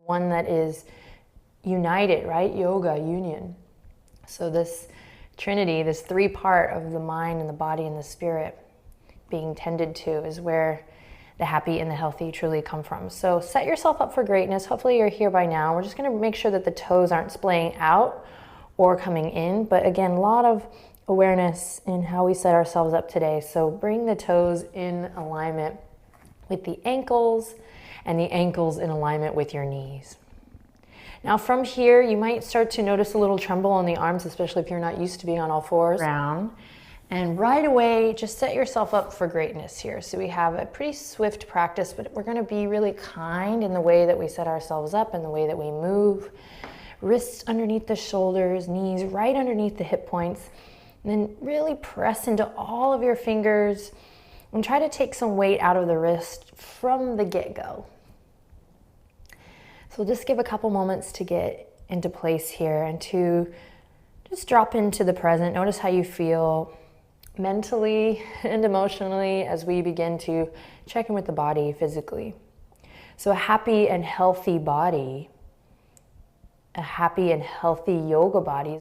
one that is united, right? Yoga, union. So this trinity, this three-part of the mind and the body and the spirit being tended to is where the happy and the healthy truly come from. So set yourself up for greatness. Hopefully you're here by now. We're just gonna make sure that the toes aren't splaying out or coming in. But again, a lot of awareness in how we set ourselves up today. So bring the toes in alignment with the ankles and the ankles in alignment with your knees. Now from here, you might start to notice a little tremble in the arms, especially if you're not used to being on all fours. Round. And right away, just set yourself up for greatness here. So we have a pretty swift practice, but we're gonna be really kind in the way that we set ourselves up and the way that we move. Wrists underneath the shoulders, knees right underneath the hip points. And then really press into all of your fingers and try to take some weight out of the wrist from the get-go. So just give a couple moments to get into place here and to just drop into the present. Notice how you feel mentally and emotionally as we begin to check in with the body physically. So a happy and healthy body, a happy and healthy yoga body